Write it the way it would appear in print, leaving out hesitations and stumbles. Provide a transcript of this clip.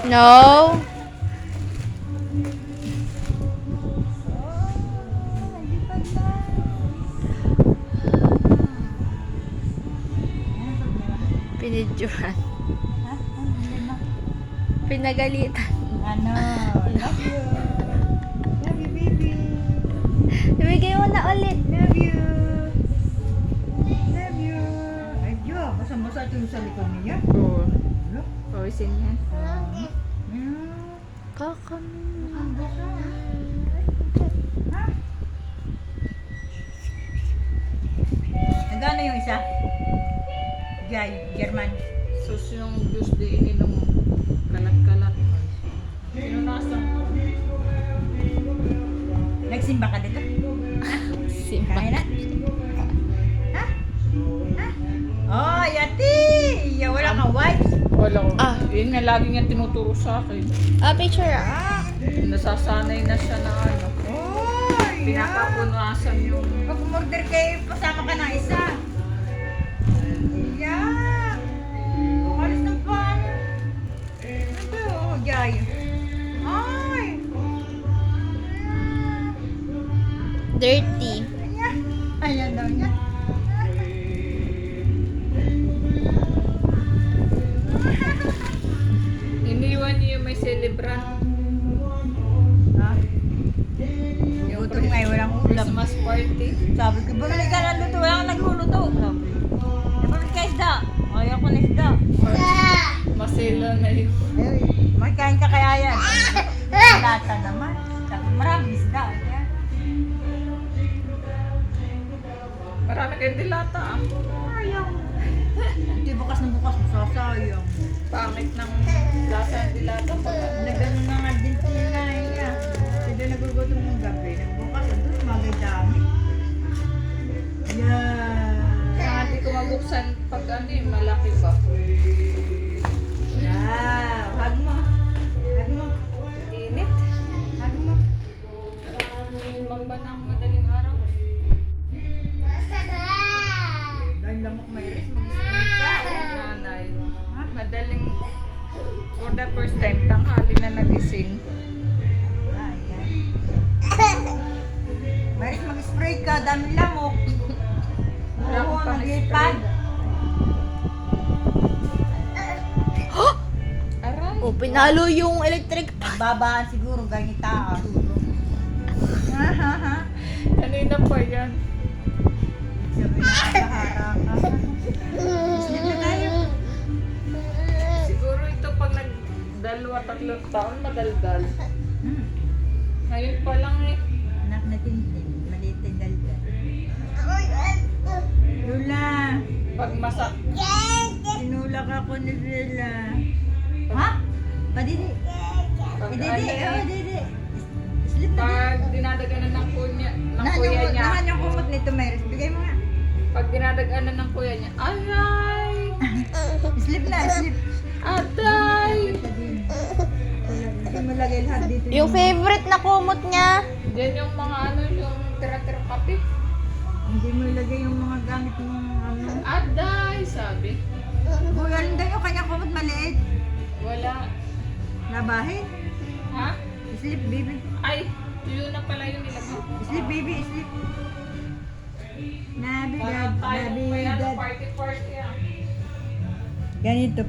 No. Pinidyohan. Pinagalitan. Ano? Love you. Love you, baby. Ibigay mo na ulit. Love you. Love you. Ay, Diyo. Basa-basa ito yung sa likod niya. Oo. Look. Pawisin yan. Mm. Kakamin. Ang basa. Ha? Nagano yung isa? Jai, German. Sus yung juice di ininom mo. Kalat-kalat. Pinunasan ko. Nagsimba ka dito? Simpa. Kain na? Ha? Ha? Oh, yati! Ya, wala kang white. Wala ko. Ah. Yun nga lagi niya tinuturo sa akin. Picture ah. Ah! Nasasanay na siya na ano. Oh, yeah. Pinapapunasan yung... Pag umorder kayo, pasama ka ng isa. Yeah. Alis ng paano. Ito, oh, Jai. Ay! Dirty. Ayan. Ayan daw niya. Iniwan niya yung may celebrant. Ha? Gutom nga, walang ulam. Christmas party. Sabi ko, bumili ka ng luto. Wala kang nagluluto. Sabi ko, bumili ka isda. Ayaw ko na isda. Masela na yun. Ay, magkain ka kaya yan. Lata naman. Sabi, maraming isda. Ayan. Marami kayong dilata ah. Ayaw. Hindi bukas na bukas, masasayang. Pangit ng lasa ng dilata. Nagano na nga din sila. Ayan. Sila nagugutom ng gabi. Nagbukas, doon, magay dami. Ayan. Kaya hindi ko mabuksan pag ano eh, malaki ba? Wow. Hug mo. Hug mo. Init. Hug mo. Mamba ng madaling araw. Dahil lamok may res, mag-spray ka. Nanay. Madaling, for the first time, tanghali na nagising. Ayan. Maris, mag-spray ka. Dami lamok. Wala Oo, akong naglipad. Aray. Oh, pinalo yung electric pan. Babaan siguro, ganyan taas. Kanina pa yan. Sabi na, bahara ka. Sleep na tayo. Siguro ito pag nagdalawa, tatlong taon, madaldal. Hmm. Ngayon pa lang eh. Anak na tintin, maliit na dalda. Lula, Pag masak, sinulak ako ni Bella. Ha? Padidi. pag, Didi, ano, oh, didi. Sleep na. pag dinadaganan ng kuya Nahan niya, yung kumot nito, Maris. Bigay mo nga. pag dinadaganan ng kuya niya, aray! Sleep na, sleep. Atay! Hindi mo lagay lahat dito. Yung favorite na kumot niya. Diyan yung mga ano, yung tira-tira kape. Hindi mo ilagay yung mga gamit mong ano. Aday! Sabi. Uy, alin daw yung kanyang kumot maliit. Wala. Labahin. Ha? Sleep, baby. Ay! Yun na pala yung nilagay. Sleep, baby, sleep. Parang Nabigad, tayo may ano, nabigad. party-party ah. Ganito